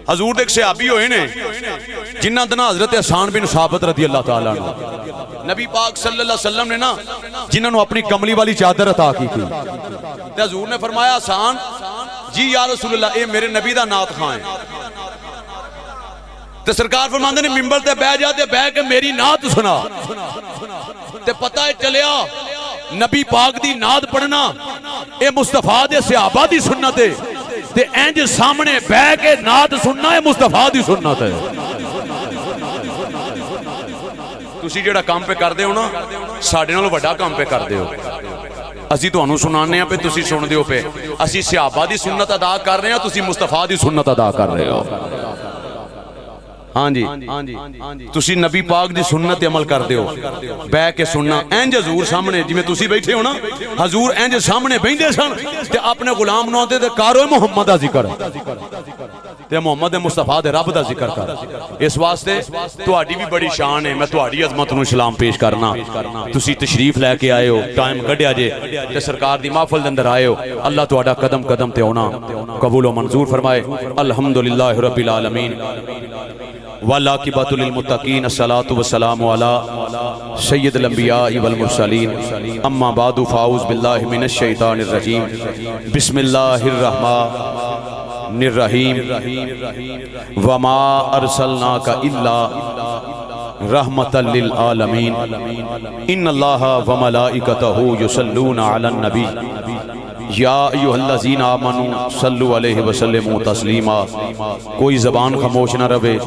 حضور دے ایک صحابی ہوئے نے جنہ دنا حضرت حسان بن ثابت رضی اللہ تعالیٰ عنہ نبی پاک صلی اللہ علیہ وسلم نے نا جنہوں نے اپنی کملی والی چادر عطا کی تھی تے حضور نے فرمایا حسان جی یا رسول اللہ اے میرے نبی دا نعت خواہ ہیں تے سرکار فرماندے نے منبر تے بیٹھ جا تے بیٹھ کے میری نعت سنا تے پتہ ہے چلیا نبی پاک دی نعت پڑھنا اے مصطفیٰ دے صحابہ دی سنت ہے تے اینج سامنے بیٹھ کے نعت سننا ہے مصطفیٰ دی سنت ہے تسی جڑا کام پہ کر دے ہو نا ساڑھے نالوں بڑا کام پہ کر دے ہو اسی تو انہوں سنانے ہیں پہ تسی سن دے ہو پہ اسی صحابہ دی سنت ادا کر رہے ہیں تسی مصطفیٰ دی سنت ادا کر رہے ہو ہاں جی تسی نبی پاک دی سنت عمل کر دے ہو بے کے سننا اینج حضور سامنے جی میں تسی بیٹھے ہو نا حضور اینج سامنے بیندے سن تے اپنے غلام نوتے تے کارو محمد دا ذکر تے محمد مصطفیٰ دے رب دا ذکر کر اس واسطے تہاڈی بھی بڑی شان ہے میں تہاڈی عظمت نوں سلام پیش کرنا تسی تشریف لے کے آئے ہو ٹائم کڈیا جے تے سرکار دی محفل دے اندر آئے ہو اللہ تہاڈا قدم قدم تے ہونا قبول و منظور فرمائے الحمدللہ رب العالمین والعاقبۃ للمتقین الصلاۃ والسلام علی سید الانبیاء والمرسلین اما بعد فاعوذ باللہ من الشیطان الرجیم بسم اللہ الرحمن الرحیم وما ارسلناک الا رحمتا للعالمین ان اللہ وملائکتہ یصلون علی النبی یا ایوہ الذین آمنوا صلو علیہ وسلم تسلیما کوئی زبان خاموش نہ رہے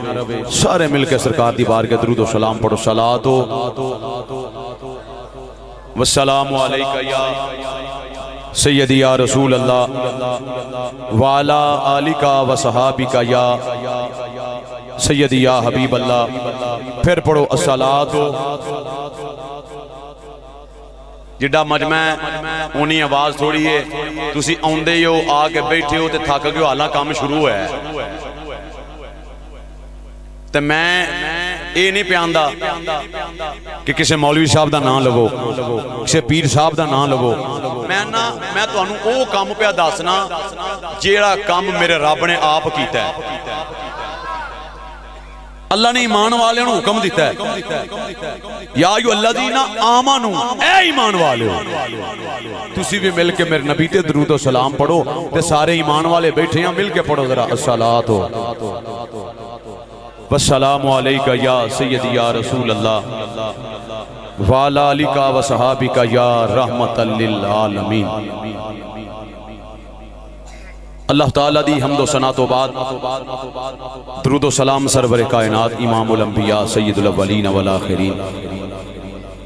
سارے مل کے سرکار دی بارگاہ درود و سلام پڑھو صلاۃ والسلام علیکہ یا سیدی یا رسول اللہ وعلا آلکہ وصحابکہ یا سیدی یا حبیب اللہ پھر پڑھو الصلاۃ جڑا مجمع انہی آواز تھوڑی ہے تسی آندے ہو آ کے بیٹھے ہو تے تھک گئے حالاں کام شروع ہے تے میں اے نہیں پیاندا کہ کسے مولوی صاحب دا نام لگو کسے پیر صاحب دا نام لگو میں تانوں او کام پہ دسنا جیڑا کام میرے رب نے آپ کیتا ہے اللہ نے ایمان والے نے حکم دیتا ہے یا ایو الذین آمنوا اے ایمان والے تسی بھی مل کے میرے نبی تے درود و سلام پڑھو تے سارے ایمان والے بیٹھے ہیں مل کے پڑھو ذرا الصلاۃ والسلام علیکہ یا سیدی یا رسول اللہ وعلی آلکہ وصحابکہ یا رحمتا للعالمین اللہ تعالیٰ دی حمد و ثنا تو بعد درود و سلام سرور کائنات امام الانبیاء سید الاولین والآخرین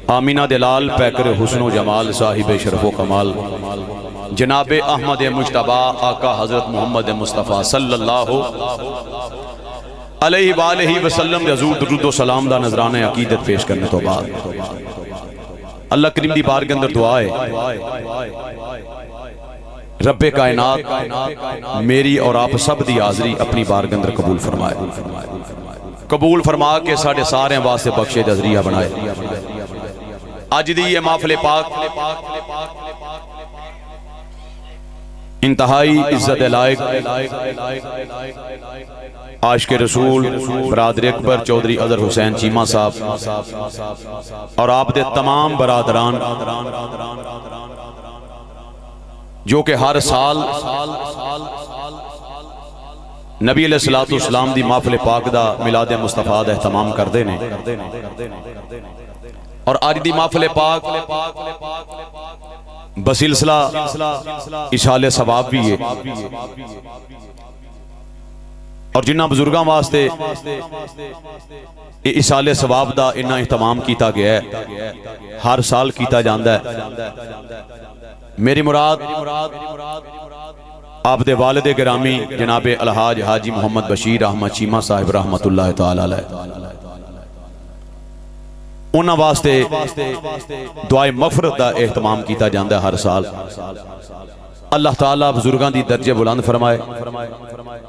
آمینہ دلال پیکر حسن و جمال صاحب شرف و کمال جناب احمد مجتبی آقا حضرت محمد مصطفیٰ صلی اللہ علیہ وآلہ وسلم حضور درود و سلام دا نظرانہ عقیدت پیش کرنے تو بعد اللہ کریم دی بار کے اندر دعا ہے رب کائنات میری اور آپ سب دی حاضری اپنی بارگاہ اندر قبول فرمائے قبول فرما کے ساڑھے سارے واسطے بخشے دا ذریعہ بنائے آج دی یہ محفل پاک انتہائی عزت لائق عاشق رسول برادر اکبر چودھری اظہر حسین چیمہ صاحب اور آپ دے تمام برادران جو کہ ہر سال نبی علیہ السلام دی محفل پاک دا میلاد مصطفیٰ دا اہتمام کر دینے اور آج دی محفل پاک بسلسلہ اشال ثواب بھی ہے اور جنہ بزرگاں واسطے اشال ثواب دا انہا اہتمام کیتا گیا ہے ہر سال کیتا جاندہ ہے میری مراد آپ دے والد گرامی جناب الحاج حاجی محمد بشیر احمد چیمہ صاحب رحمت اللہ تعالی علیہ انہاں واسطے دعائے مغفرت دا اہتمام کیتا جاندہ ہے ہر سال اللہ تعالیٰ بزرگان دی درجے بلند فرمائے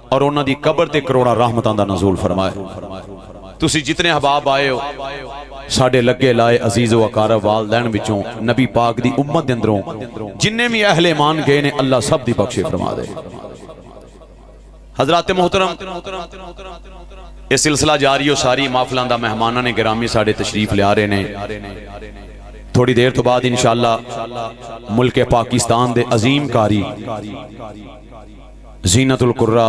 اور انہاں دی قبر تے کروڑا رحمتاں دا نزول فرمائے تسی جتنے حباب آئے ہو ساڑھے لگے لائے عزیز و اقارب والدین بچوں نبی پاک دی امت اندروں جننے بھی اہل ایمان گئے نے اللہ سب دی بخشے فرما دے حضرات محترم یہ سلسلہ جاری و ساری محفلاں دا مہماناں نے گرامی ساڑے تشریف لے آ رہے نے. تھوڑی دیر تو بعد انشاءاللہ ملک پاکستان دے عظیم کاری زینت القرہ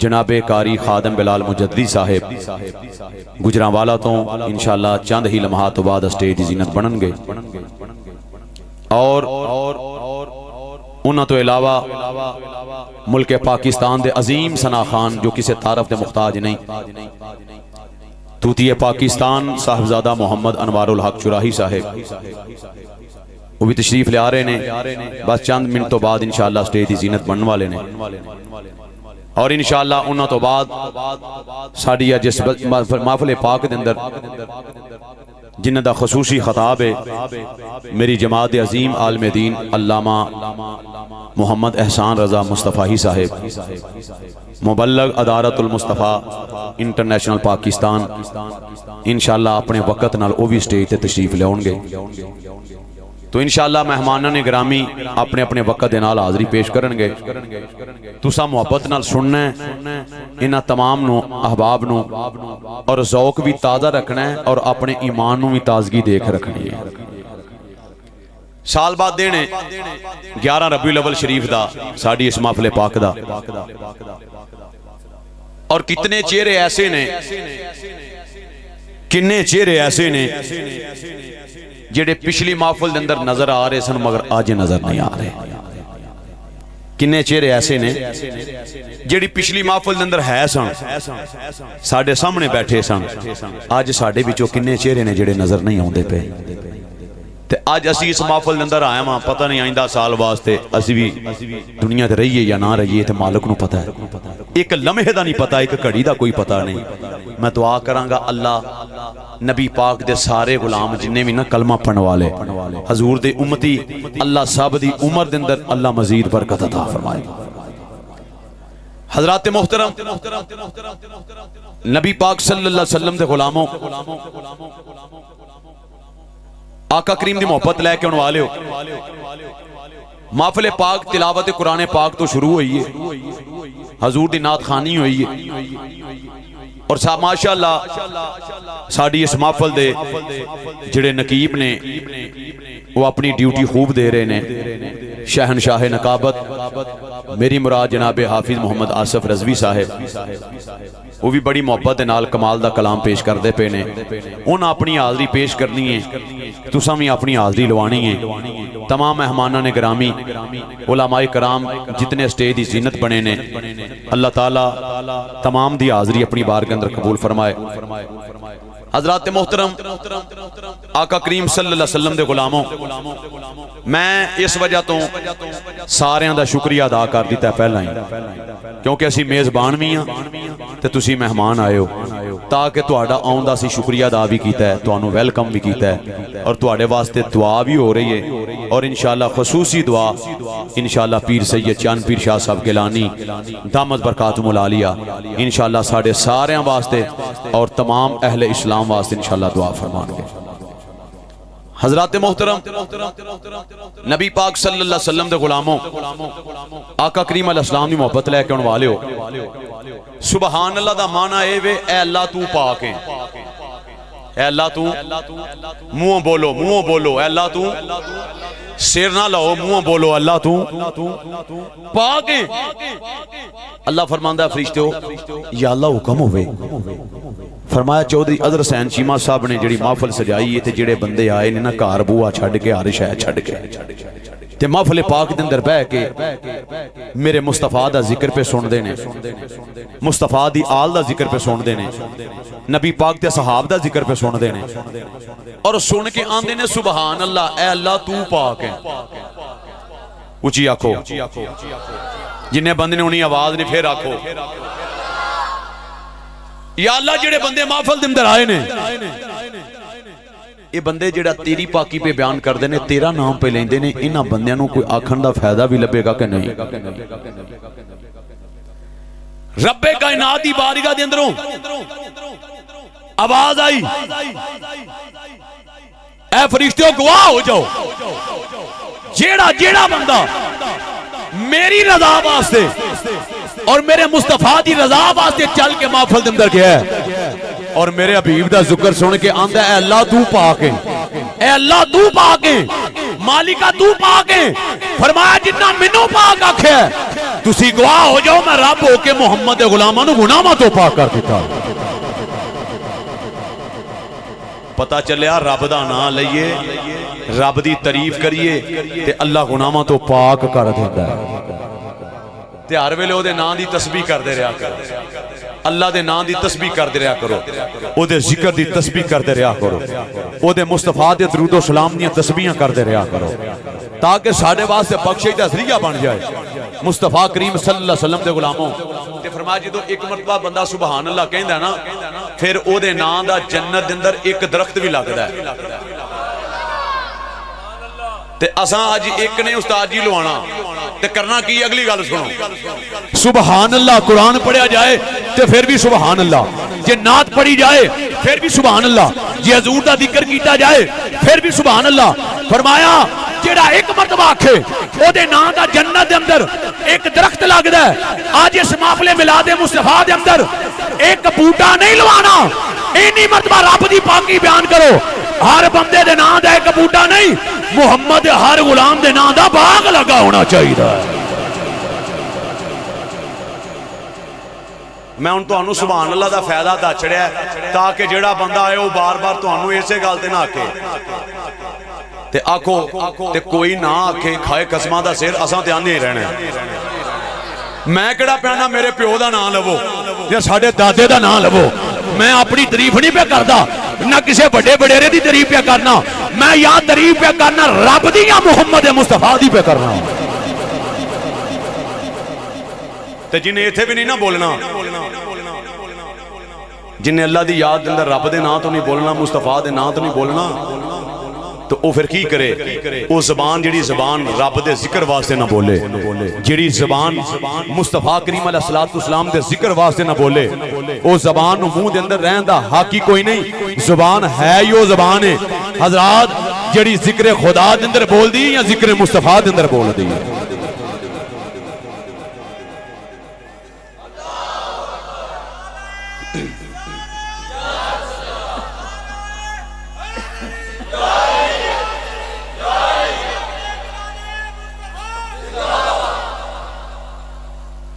جناب قاری خادم بلال مجددی صاحب گجرانوالا تو انشاءاللہ چند ہی لمحات تو بعد اسٹیج دی زینت بنن گے. اور انہاں تو علاوہ ملک پاکستان دے عظیم ثنا خان جو کسی تعارف دے محتاج نہیں، توتی پاکستان صاحبزادہ محمد انوار الحق چراہی صاحب، وہ بھی تشریف لے آ رہے نے. بس چند منٹ تو بعد انشاءاللہ اسٹیج دی زینت بننے والے نے. اور انشاءاللہ انہاں تو بعد ساڑی جس محفل پاک دے اندر جنہ دا خصوصی خطاب ہے میری جماعت عظیم عالم دین علامہ محمد احسان رضا مصطفی صاحب، مبلغ ادارت المصطفیٰ انٹرنیشنل پاکستان، انشاءاللہ اپنے وقت نال وہ بھی اسٹیج تے تشریف لے آن گے. تو انشاءاللہ مہماناں نے گرامی اپنے اپنے وقت دے نال حاضری پیش کرن گے. تساں محبت نال سننا ہے انہاں تمام نو احباب نو، اور ذوق بھی تازہ رکھنا ہے اور اپنے ایمان نو بھی تازگی دیکھ رکھنی ہے. سال بعد دینے 11 ربیع الاول شریف دا ساڑی اس محفل پاک دا، اور کتنے چہرے ایسے نے، کتنے چہرے ایسے نے جڑے پچھلی محفل دے اندر نظر آ رہے سن مگر آج نظر نہیں آ رہے. کنے چہرے ایسے نے جڑی پچھلی محفل دے اندر ہے سن، ساڑے سامنے بیٹھے سن، آج ساڑے بچوں کنے چہرے نے جڑے نظر نہیں آؤندے پہ. تے آج اسی اس محفل دے اندر آیا ماں، پتہ نہیں آئندہ سال واسطے اسی بھی دنیا تے رہیے یا نہ رہیے تے مالک نو پتہ ہے. ایک لمحے دا نہیں پتہ، ایک گھڑی دا کوئی پتہ نہیں. میں دعا کراں گا اللہ نبی پاک دے سارے غلام جننے بھی نہ کلمہ پڑھنے والے حضور دے امتی، اللہ صاحب دی عمر دے اندر اللہ مزید برکت عطا فرمائے. حضرات محترم، نبی پاک صلی اللہ علیہ وسلم دے غلاموں، آقا کریم دی محبت لے کے ان والے ہو. محفل پاک تلاوت قرآن پاک تو شروع ہوئی ہے، حضور دی نعت خوانی ہوئی ہے، اور ماشاءاللہ ساڑی اس محفل دے جڑے نقیب نے وہ اپنی ڈیوٹی خوب دے رہے نے. شہنشاہ نقابت میری مراد جناب حافظ محمد آصف رضوی صاحب، وہ بھی بڑی محبت دے نال کمال دا کلام پیش کر دے پے نے. انہاں اپنی حاضری پیش کرنی ہے، تساں بھی اپنی حاضری لوانی ہے. تمام مہماناں نے گرامی، علماء کرام جتنے اسٹیج دی زینت بنے نے، اللہ تعالیٰ تمام دی حاضری اپنی بارگاہ اندر قبول فرمائے. حضرات محترم، آقا کریم صلی اللہ علیہ وسلم دے غلاموں، میں اس وجہ تو ساریاں دا شکریہ ادا کر دیتا ہے پہلا ہی، کیونکہ اسی میزبان بھی ہاں تے تسی مہمان آئے ہو، تاکہ تہاڈا آؤن دا سی شکریہ ادا بھی کیتا ہے، تہانوں ویلکم بھی کیتا ہے، اور تہاڈے واسطے دعا بھی ہو رہی ہے. اور انشاءاللہ خصوصی دعا انشاءاللہ پیر سید چاند پیر شاہ صاحب گیلانی دامت برکاتہم العالیہ انشاءاللہ ساڑے ساریاں واسطے اور تمام اہل اسلام واسطے انشاءاللہ دعا فرمان گے. حضرات محترم، نبی پاک صلی اللہ علیہ وسلم دے غلاموں، آقا کریم علیہ السلام دی محبت لے کے ان والے ہو. سبحان اللہ دا معنی اے اللہ تو پاک ہے. اے اللہ تو منہ بولو اے اللہ تو سیر نہ لاؤ، منہ بولو اللہ تو پاک ہے. اللہ فرماندہ فرشتے ہو یا اللہ حکم ہوئے. فرمایا چودھری اظہر حسین چیمہ صاحب نے جڑی محفل سجائی ہے تے جڑے بندے آئے نے نا کار بوا چھڑ کے ہر شے چھڑ کے تے محفل پاک دے اندر بہ کے میرے مصطفیٰ دا ذکر پہ سن دے نے، مصطفیٰ دی آل دا ذکر پہ سن دے نے، نبی پاک دے صحاب دا ذکر پہ سن دے نے، اور سن کے آن دے نے سبحان اللہ اے اللہ تو پاک ہے. اچھی آکھو، جنہیں بندے نے انہیں آواز نہیں پھر آکھو یا اللہ جڑے بندے محفل دے اندر آئے نے، یہ بندے جڑا تیری پاکی پہ بیان کر دینے، تیرا نام پہ لیندے نے، انہاں بندیاں نو کوئی آکھن دا فائدہ بھی لبے گا کہ نہیں؟ رب کائنات دی بارگاہ دے اندروں آواز آئی، اے فرشتوں گواہ ہو جاؤ، جیڑا بندہ میری رضا واسطے اور میرے مصطفیٰ دی رضا واسطے چل کے محفل دے اندر گیا ہے اور میرے حبیب دا ذکر سن کے آندا ہے اے اللہ تو پاک ہے، اے اللہ تو پاک ہے، مالکہ تو پاک ہے۔ فرمایا جتنا مینوں پاک آکھیا ہے تسی گواہ ہو جاؤ میں رب ہو کے محمد دے غلاماں نوں گناہاں تو پاک کر دیتا۔ پتہ چلیا رب دا نام لئیے، رب دی تعریف کریے تے اللہ گناہاں تو پاک کر دیندا ہے۔ تے ہر ویلے او دے نام دی تسبیح کردے رہیا کرو، اللہ دے نام دی تسبیح کردے رہیا کرو، او دے ذکر دی تسبیح کردے رہیا کرو، او دے مصطفیٰ دے درود و سلام دی تسبیحاں کردے رہیا کرو تاکہ ساڈے واسطے بخشش دا ذریعہ بن جائے مصطفیٰ کریم صلی اللہ علیہ وسلم دے غلاموں۔ تے فرمایا جدوں ایک مرتبہ بندہ سبحان اللہ کہندا ہے نا پھر او دے نام دا جنت دے اندر ایک درخت بھی لگدا ہے۔ تے اساں اج ایک نہیں استاد جی لوانا تے کرنا کی اگلی گل سنو، سبحان اللہ قرآن پڑھیا جائے تے پھر بھی سبحان اللہ، جے نعت پڑھی جائے پھر بھی سبحان اللہ، جے حضور دا ذکر کیتا جائے پھر بھی سبحان اللہ۔ فرمایا جیڑا ایک مرتبہ آکھے او دے نام دا جنت دے اندر ایک درخت لگدا ہے۔ آج اس محفل میلاد مصطفیٰ دے اندر ایک بوٹا نہیں لوانا، اینی مرتبہ رب دی پاکی بیان کرو، ہر بندے دے نام دا ایک بوٹا نہیں، محمد ہر غلام دے نام دا باغ لگا ہونا چاہیے۔ میں ان تو انو سبحان اللہ دا فائدہ دا چڑھیا ہے تاکہ جیڑا بندہ آئے وہ بار بار تو انو ایسے گالتے نہ آکے تے آکھو تے کوئی نہ آکھے کھائے قسمہ دا سیر اساں تے آنے ہی رہنے میں کڑا پیانا میرے پیو دا نام لبو یا ساڑھے دادے دا نام لبو، میں اپنی تعریف نہیں پہ کردا نہ کسے بڑے بڑے دی تعریف پہ کرنا، میں یا تعریف پہ کرنا رب دی یا محمد مصطفیٰ دی پہ کرنا۔ تے جنہیں ایتھے بھی نہیں نہ بولنا، جنہیں اللہ دی یاد اندر رب دے نام تو نہیں بولنا، مصطفیٰ دے نام تو نہیں بولنا، تو او پھر کی کرے؟ او زبان جڑی زبان رب دے ذکر واسطے نہ بولے، جڑی زبان مصطفیٰ کریم علیہ السلام دے ذکر واسطے نہ بولے، او زبان منہ دے اندر رہن دا حق ہی کوئی نہیں، زبان ہے یو زبان ہے حضرات جڑی ذکر خدا دے اندر بول دی یا ذکر مصطفیٰ دے اندر بول دی۔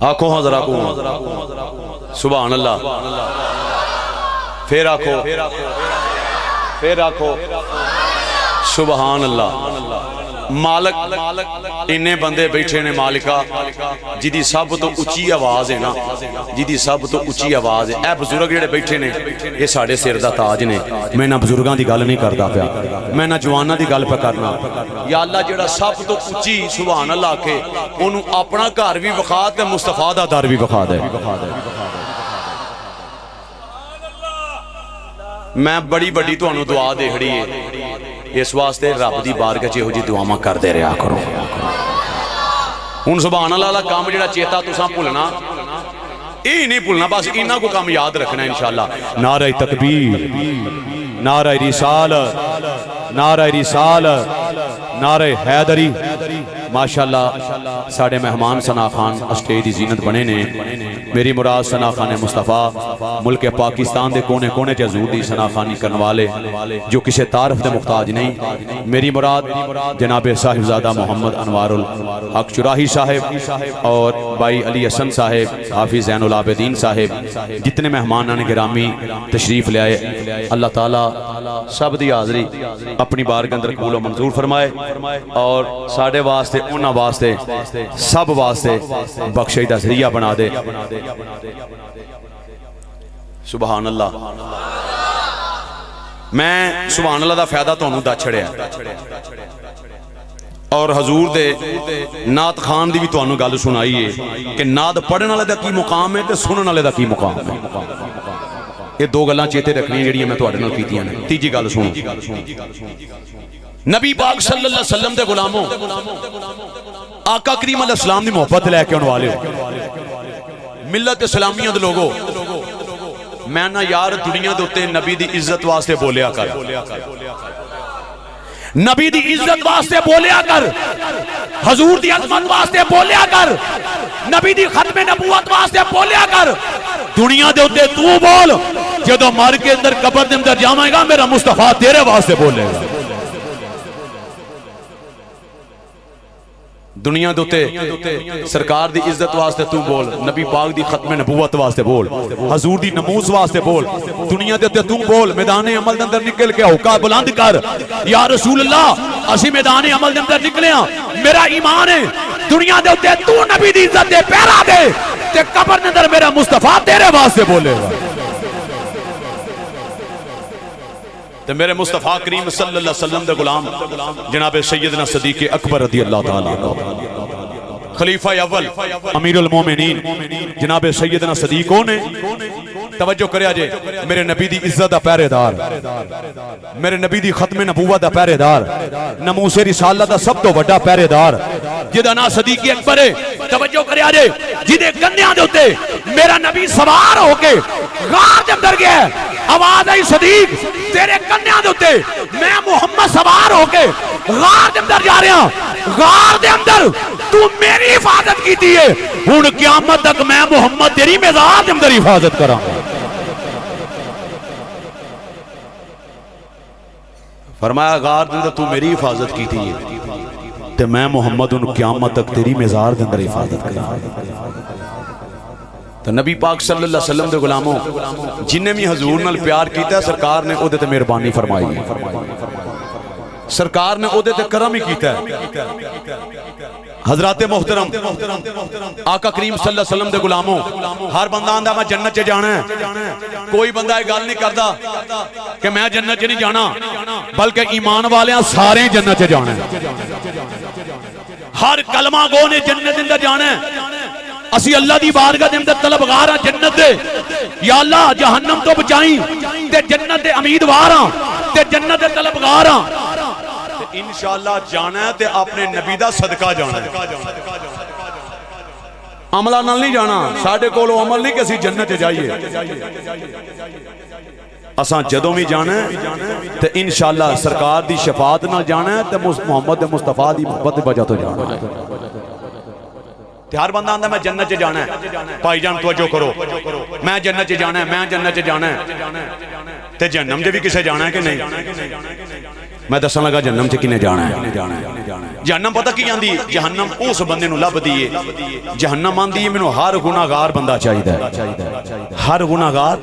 آنکھوں حضر آنکھوں سبحان اللہ، پھر آنکھوں پھر آنکھوں سبحان اللہ۔ مالک انہیں بندے بیٹھے نے مالکہ جدی سب تو اچھی آواز ہے نا، جدی سب تو اچھی آواز ہے، اے بزرگ جڑے بیٹھے نے یہ ساڑھے سر دا تاج نے، میں نہ بزرگاں دی گل نہیں کردا پیا، میں نہ جواناں دی گل پہ کرنا۔ یا اللہ جڑا سب تو اچھی سبحان اللہ کے انہوں اپنا گھر بھی وکھا تے مصطفیٰ دا در بھی وکھا دے۔ میں بڑی بڑی تو انہوں دعا دے کھڑی ہے اس واسطے رب دی بارگاہ چ ہو جی دعاواں کر دے رہا کرو۔ ہن سبحان اللہ دا کام جڑا چیتا تساں بھولنا یہ نہیں بھولنا، بس انہاں کو کام یاد رکھنا انشاءاللہ۔ نعرہ تکبیر، نعرہ رسالت، نعرہ رسالت، نعرہ حیدری۔ ماشاءاللہ ساڑھے مہمان ثنا خان اسٹیج دی زینت بنے نے، میری مراد ثنا خان مصطفیٰ ملک پاکستان دے کونے کونے چ حضور دی ثنا خانی کرنے والے جو کسی تعارف دے محتاج نہیں، میری مراد جناب صاحبزادہ محمد انوار الحق چراہی صاحب اور بھائی علی حسن صاحب، حافظ زین العابدین صاحب، جتنے مہمان نے گرامی تشریف لے آئے، اللہ تعالیٰ سب دی حاضری اپنی بارگاہ اندر قبول و منظور فرمائے اور ساڑھے واسطے انہاں واسطے سب واسطے بخشش دا ذریعہ بنا دے۔ سبحان اللہ۔ میں سبحان اللہ دا فائدہ تو انہوں دا چھڑیا اور حضور دے نعت خان دی بھی تو انہوں گل سنائی ہے کہ نعت پڑھن والے دا کی مقام ہے تے سنن والے دا کی مقام ہے۔ یہ دو گلاں چیتے رکھنی ہیں جڑیاں میں تواڈے نال کیتیاں نے۔ تیجی گل سنو، نبی پاک صلی اللہ علیہ وسلم دے غلاموں آقا کریم علیہ السلام دی محبت لے کے ان والے ملت اسلامیہ دے لوگوں میں نہ یار دنیا دے تے نبی دی عزت واسطے بولیا کر، نبی دی عزت واسطے بولیا کر، حضور دی عظمت واسطے بولیا کر، نبی دی ختم نبوت واسطے بولیا کر۔ دنیا دے اتے تو بول، جدو مر کے اندر قبر دے اندر جاویں گا میرا مصطفیٰ تیرے واسطے بولے گا۔ دنیا دوتے سرکار دی عزت واسطے تو بول، نبی پاک دی ختم نبوت واسطے بول، حضور دی نموز واسطے بول، دنیا دوتے تو بول، میدان عمل دے اندر نکل کے ہوکا بلند کر، یا رسول اللہ اسی میدان عمل دے اندر نکلے ہاں، میرا ایمان ہے دنیا دوتے تو نبی دی عزت دے پیرا دے تے قبر دے اندر میرا مصطفیٰ تیرے واسطے بولے گا۔ تو میرے مصطفیٰ کریم صلی اللہ علیہ وسلم دے غلام جناب سیدنا صدیق اکبر رضی اللہ تعالیٰ خلیفہ اول امیر المومنین جناب سیدنا صدیقوں نے توجہ کریا جے، میرے نبی دی عزت دا پہرے دار، میرے نبی دی ختم نبوت دا پہرے دار، ناموس رسالت دا سب تو بڑا پہرے دار جدا نا صدیق اکبر ہے۔ توجہ کریا جے جدے کنیاں دے ہوتے میرا نبی سوار ہو کے غار دے اندر گیا ہے، آواز آئی صدیق تیرے کنیاں دے ہوتے میں محمد سوار ہو کے غار دے اندر جا رہا، غار دے اندر تو میری حفاظت کی دیئے، ہون قیامت تک میں محمد تیری مزار دے اندر حفاظت کرا۔ فرمایا غار دے اندر تو میری حفاظت کی دیئے تے میں محمد ان قیامت تک تیری مزار دے اندر حفاظت کرا۔ تو نبی پاک صلی اللہ علیہ وسلم دے غلاموں جنہیں بھی حضور نال پیار کیتا ہے سرکار نے عہدے تے مہربانی فرمائی ہے، سرکار نے عہدے تے کرم ہی کیتا ہے۔ حضرات محترم آقا کریم صلی اللہ علیہ وسلم دے غلاموں ہر بندہ آندہ میں جنت چے جانا ہے، کوئی بندہ یہ گل نہیں کردا کہ میں جنت چے نہیں جانا، بلکہ ایمان والے سارے جنت چے جانا ہے، ہر کلمہ گو نے جنت اندر جانا ہے۔ اسی اللہ دی بارگاہ دے اندر طلبگار ہاں جنت دے، یا اللہ جہنم تو بچائیں تے جنت دے امیدوار ہاں تے جنت دے طلبگار ہاں، انشاءاللہ جانا ہے تے اپنے نبی دا صدقہ جانا ہے، عملہ نال نہیں جانا، ساڑھے کولو عمل نہیں کہ اسی جنت جائیے، اساں جدوں بھی جانا ہے تے انشاءاللہ سرکار دی شفاعت نال جانا ہے تے محمد مصطفیٰ دی محبت وجہ تو جانا ہے۔ ہر بندہ آندہ میں جنت چے جانا ہے، بھائی جان توجہ کرو، میں جنت چے جانا ہے، میں جنت چے جانا ہے تے جہنم چے بھی کسے جانا ہے کہ نہیں؟ میں دساں لگا جہنم چے کنے جانا ہے؟ جہنم پتہ کی آندی؟ جہنم اس بندے نو لب دیئے، جہنم آندی ہے منو ہر گناہگار بندہ چاہیدہ ہے، ہر گناہگار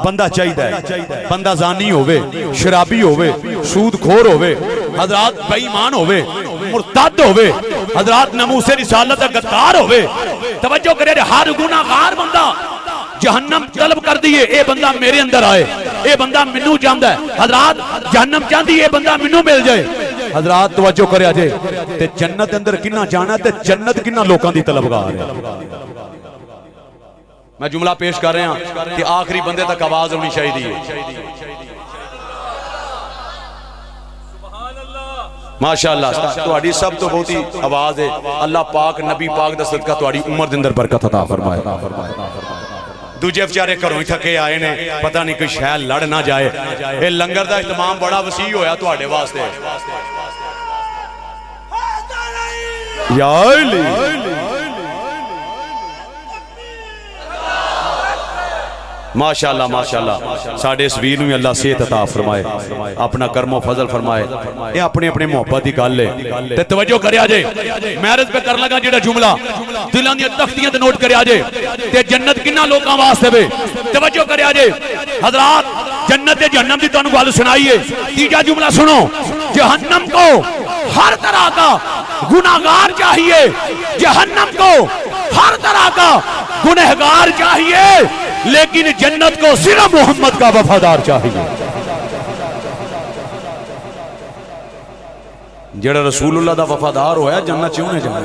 بندہ چاہیدہ ہے، بندہ زانی ہوئے، شرابی ہوئے، سود خور ہوئے، حضرات بے ایمان ہوئے، مرتد ہوئے، حضرات ناموس رسالت غدار ہوئے، توجہ کرے ہر گناہگار بندہ جہنم طلب کر دیئے اے بندہ میرے اندر آئے، اے بندہ منو جاندہ ہے، حضرات جہنم چاندی اے بندہ منو مل جائے۔ حضرات توجہ کرے آجے تے جنت اندر کنہ جانا تے جنت کنہ لوکاں دی طلبگار ہے۔ میں جملہ پیش کر رہے ہیں کہ آخری بندے تک آواز ہونی چاہیے۔ ماشاءاللہ تہاڈی سب تو بہت ہی آواز ہے، اللہ پاک نبی پاک دا صدقہ تہاڈی عمر دے اندر برکت عطا فرمائے۔ دوجے بچارے گھروں ہی تھکے آئے نے، پتہ نہیں کوئی شے لڑ نہ جائے، اے لنگر دا اہتمام بڑا وسیع ہویا تہاڈے واسطے۔ یا علی ماشاءاللہ ماشاءاللہ ساڑھے اس ویر میں اللہ صحت عطا فرمائے، اپنا کرم و فضل فرمائے، یہ اپنے اپنے محبت ہی گل ہے۔ تے توجہ کرے آجے میرج پہ کر لگا جیڑا جملہ دلان دی تختیاں تے نوٹ کرے آجے تے جنت کنہ لوکاں واسطے بے، توجہ کرے آجے حضرات جنت تے جہنم دی تانوں گل سنائیے۔ تیجا جملہ سنو، جہنم کو ہر طرح کا گناہگار چاہیے، جہنم کو ہر طرح کا گنہگار چاہیے، لیکن جنت کو صرف محمد کا وفادار چاہیے۔ جڑا رسول اللہ دا وفادار ہویا جنت چوں نے جانا،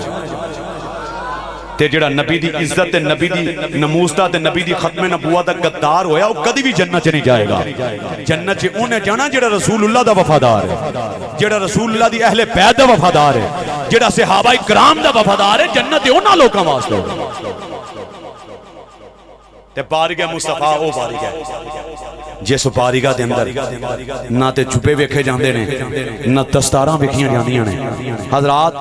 تے جڑا نبی دی عزت تے نبی دی نموستا تے نبی دی ختم نبوت دا غدار ہویا وہ کدی بھی جنت نہیں جائے گا۔ جنت انہیں جانا جڑا رسول اللہ دا وفادار ہے، جڑا رسول اللہ دی اہل بیت دا وفادار ہے، جڑا صحابہ کرام دا وفادار ہے، جنت انہاں لوکاں واسطے تے بارگاہ مصطفیٰ او بارگاہ جس بارگاہ دے اندر نہ تے چپے ویکھے جاندے نے نہ دستاراں ویکھیاں جاندیاں نے حضرات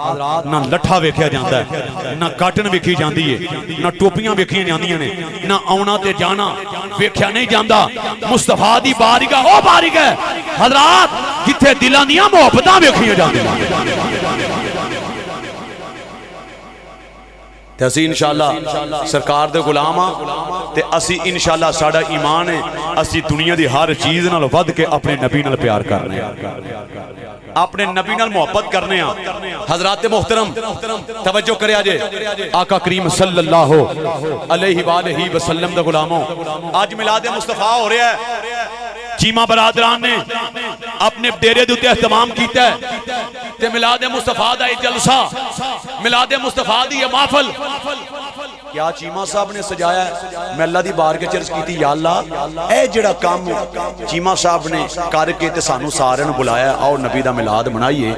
نہ لٹھا ویکھیا جاندا ہے نہ کاٹن ویکھی جاندی ہے نہ ٹوپیاں ویکھیاں جاندیاں نے نہ آونا تے جانا ویکھیا نہیں جاندا مصطفیٰ دی بارگاہ او بارگاہ حضرات جتھے دلاں دیاں محبتاں ویکھیاں جاندیاں تے اسی انشاءاللہ سرکار دے غلام ہاں تے اسی انشاءاللہ ساڈا ایمان ہے اسی دنیا دی ہر چیز نال ود کے اپنے نبی نال پیار کرنے اپنے نبی نال محبت کرنے حضرات محترم توجہ کرے آجے آقا کریم صلی اللہ علیہ وآلہ وسلم دے غلاموں آج میلاد مصطفیٰ ہو رہا ہے چیمہ برادران نے اپنے ڈیرے دوتے اہتمام کیتا ہے تے میلاد مصطفیٰ دا جلسہ میلاد مصطفیٰ دی محفل کیا چیمہ صاحب نے سجایا ہے میں اللہ دی بارگاہ چرچ کیتی یا اللہ اے جڑا کام چیمہ صاحب نے کر کے تے سانو سارے نو بلایا آؤ نبی دا میلاد منائیے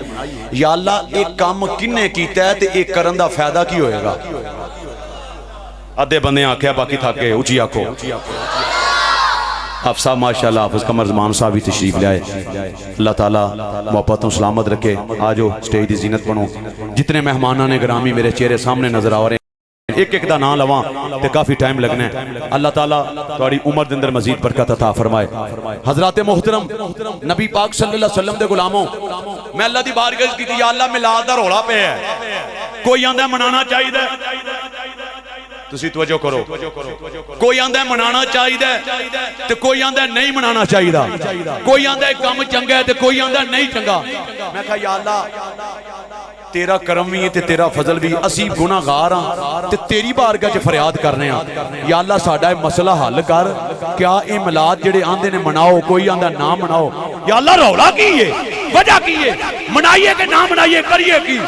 یا اللہ ایک کام کنے کیتا ہے تے ایک کرن دا فائدہ کی ہوئے گا ادھے بندے آکھیا باقی تھا کے اچھی آکھو آپ صاحب ماشاءاللہ حافظ قمر زمان صاحب بھی تشریف لے آئے اللہ تعالیٰ محبتوں سلامت رکھے آجو سٹیج دی زینت بنو جتنے مہمانہ نے گرامی میرے چہرے سامنے نظر آ رہے ہیں ایک ایک دا نام لواں تے کافی ٹائم لگنے اللہ تعالیٰ توڑی عمر دے اندر مزید برکت عطا فرمائے حضرات محترم نبی پاک صلی اللہ علیہ وسلم دے غلاموں میں اللہ دی بارگاہ کی یا اللہ میلاد دا رولا پہ ہے کوئی آندہ منانا چاہیے تسی توجہ کرو کوئی آندہ ہے منانا چاہیے تے کوئی آندہ ہے نہیں منانا چاہیے کوئی آندہ ہے کام چنگا ہے تے کوئی آندہ ہے نہیں چنگا میں کہا یا اللہ تیرا کرم بھی ہے تے تیرا فضل بھی اسی گناہ گار ہاں تے تیری بارگاہ چ فریاد کرنے ہاں یا اللہ ساڈا مسئلہ حل کر کیا اے میلاد جڑے آندے نے مناؤ کوئی آندہ نہ مناؤ یا اللہ رولا کی ہے وجہ کی ہے منائیے کہ نہ منائیے کریے کی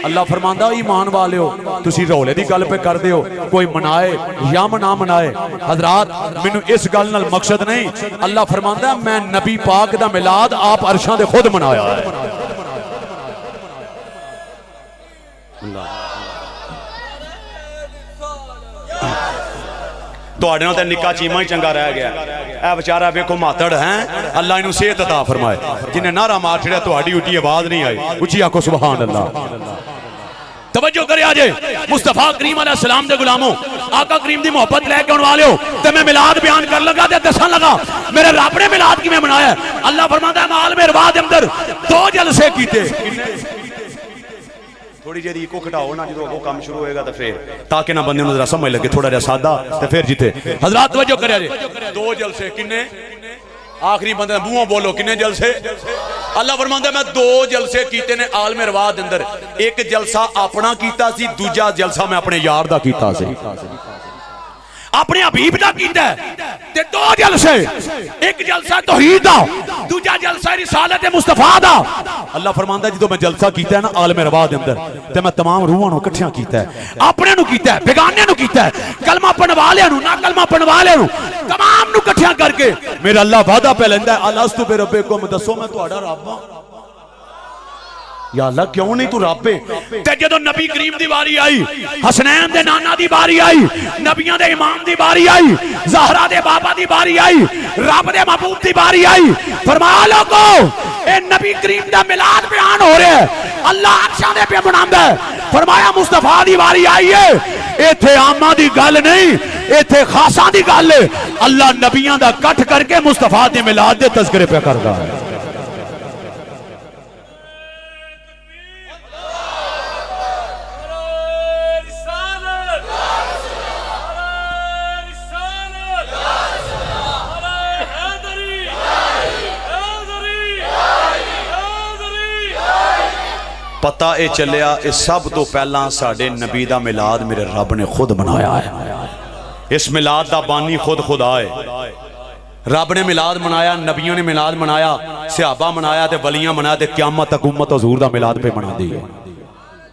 اللہ فرماندہ ایمان والے ہو تسی رولے دی گل پہ کر دے ہو کوئی منائے یا نہ منائے حضرات منو اس گل نال مقصد نہیں اللہ فرماندہ میں نبی پاک دا میلاد آپ عرشاں دے خود منایا ہے تو آڑے تے نکا چیمہ ہی چنگا رہ گیا اے بچارہ بے کو ماتڑ ہیں اللہ انہوں صحت عطا فرمائے جنہیں نعرہ مار چھڑیا تو آڑی اٹھی آواز نہیں آئی اچھی آکو سبحان اللہ توجہ کرے آجے مصطفیٰ کریم علیہ السلام دے غلاموں آقا کریم دی محبت لے کے انوالے ہو تے میں میلاد بیان کر لگا تے دسان لگا میرے رب نے میلاد کی میں منایا ہے اللہ فرماتا ہے مال میں رواد اندر 2 جلسے کیتے تھوڑی جی کو کھٹاؤ نا جدو وہ کام شروع ہوئے گا تو پھر تاکہ نہ بندے ذرا سمجھ لگے تھوڑا جا سادہ تو پھر جیتے حضرات توجہ کرے جی 2 جلسے کنے آخری بندے بوہاں بولو کنے جلسے اللہ فرماتا ہے میں 2 جلسے کیتے نے عالم رواد اندر ایک جلسہ اپنا کیتا سی دوجا جلسہ میں اپنے یار دا کیتا سی اپنے حبیب دا کیتا ہے تے 2 جلسے ایک جلسہ توحید دا دوجا جلسہ رسالت مصطفیٰ دا اللہ فرماندا ہے جدوں میں جلسہ کیتا ہے نا عالم رواد اندر تے میں تمام روحاں نو اکٹھیاں کیتا ہے اپنے نو کیتا ہے بیگانے نو کیتا ہے کلمہ پڑھن والے نو نہ کلمہ پڑھن والے نو تمام نو اکٹھیاں کر کے میرا اللہ وعدہ پہ لیندا ہے الستو بربکم دسو میں تہاڈا رب ہاں یا اللہ کیوں نہیں تو رب ہے تے جدوں نبی کریم دی باری آئی حسنین دے نانا دی باری آئی نبیوں دے امام دی باری آئی زہرا دے بابا دی باری آئی رب دے محبوب دی باری آئی فرمایا لوگو اے نبی کریم دا میلاد بیان ہو رہا ہے اللہ عرشاں دے پہ مناندا ہے فرمایا مصطفیٰ دی باری آئی ہے ایتھے عامہ دی گل نہیں ایتھے خاصاں دی گل ہے اللہ نبیوں دا کٹ کر کے مصطفیٰ دے میلاد دے تذکرے پہ کردا ہے پتہ اے چلیا اس سب تو پہلا ساڑھے نبی دا میلاد میرے رب نے خود منایا ہے اس میلاد دا بانی خود آئے رب نے میلاد منایا نبیوں نے میلاد منایا صحابہ منایا تے ولیاں منایا تے قیامت تک امت حضور دا میلاد پہ منا دی ہے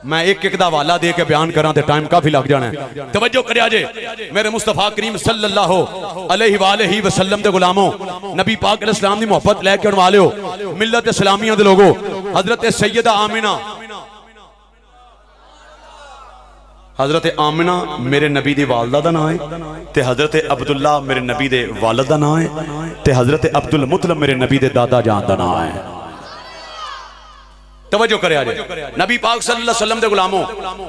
میں ایک ایک دا حوالہ دے کے بیان کراں تے ٹائم کافی لگ جانا ہے توجہ کرے آجے میرے مصطفیٰ کریم صلی اللہ علیہ وآلہ وسلم دے غلاموں نبی پاک علیہ السلام دی محبت لے کے انوالے ہو ملت اسلامیہ دے لوگوں حضرت سیدہ آمینہ حضرت آمنہ میرے نبی دی والدہ دا نام ہے تے حضرت عبداللہ میرے نبی دے والد دا نام ہے تے حضرت عبدالمطلب میرے نبی دے دادا جان دا نام ہے. توجہ کرے آجے نبی پاک صلی اللہ علیہ وسلم دے غلاموں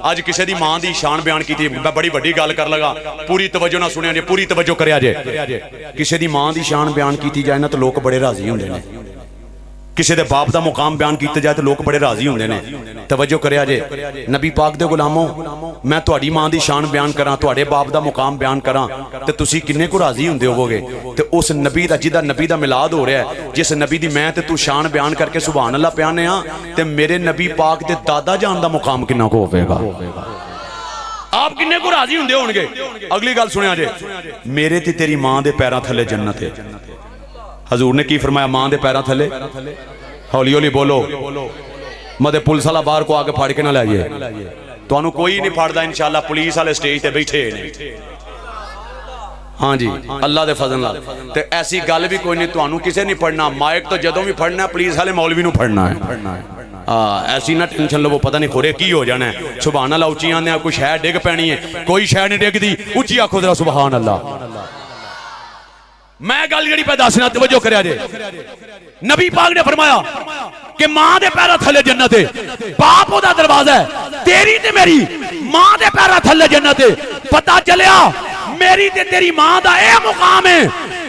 آج کسے دی ماں دی شان بیان کی تھی. میں بڑی بڑی گال کر لگا, پوری توجہ نہ سنے آجے, پوری توجہ کرے آجے. کسے دی ماں دی شان بیان کی تھی جائے نا تو لوگ بڑے راضی ہوندے نے. کسی دے باپ دا مقام بیان کیتے جائے تو لوگ بڑے راضی ہوندے نے. توجہ کریا جے نبی پاک دے غلاموں میں تہاڈی ماں دی شان بیان کراں, تہاڈے باپ دا مقام بیان کراں تے تسی کنے کو راضی ہوندے ہووگے. تے اس نبی دا جدا نبی دا میلاد ہو رہا ہے, جس نبی دی میں تے تو شان بیان کر کے سبحان اللہ پیانے ہاں, تے میرے نبی پاک دے دادا جان دا مقام کنا کو ہوے گا؟ آپ کنے کو راضی ہوندے ہونگے؟ اگلی گل سنیا جے میرے تے تیری ماں دے پیراں تھلے جنت ہے. حضور نے کی فرمایا؟ ماں دے پیراں تھلے. ہولی ہولی بولو, مدے پولیس والا باہر کو آگے پھاڑ کے نہ لائیے. تو انہوں کوئی نہیں پھاڑ دا انشاءاللہ, پولیس والے سٹیج تے بیٹھے نہیں. ہاں جی اللہ دے فضل نال تے ایسی گل بھی کوئی نہیں, تو انہوں کسے نہیں پڑھنا. مائک تو جدوں بھی پڑھنا ہے پولیس والے مولوی نو پڑھنا ہے. ایسی نہ ٹینشن لو, پتہ نہیں خورے کی ہو جانا ہے. سبحان اللہ اچھی آنے ہیں, کوئی شہ ڈگ پینی ہے, کوئی شہ نہیں ڈگ دی. اچھی آنکھو ذرا سبحان اللہ. میں گل جڑی پہ دسنا توجہ کریا جے. نبی پاک نے فرمایا کہ ماں دے پیرا تھلے جنت ہے, باپ دا دروازہ ہے. تیری تے میری ماں دے پیرا تھلے جنت ہے. پتہ چلیا میری تے تیری ماں دا اے مقام ہے.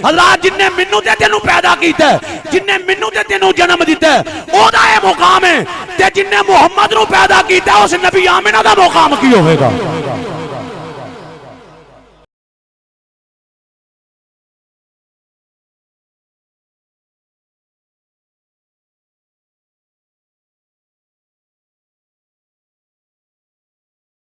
حضرات جن نے منو تے تینوں پیدا کیتا ہے, جن نے منو تے تینوں جنم دیتا ہے, او دا اے مقام ہے. تے جن نے محمد نو پیدا کیتا ہے اس نبی آمنہ دا مقام کی ہوئے گا؟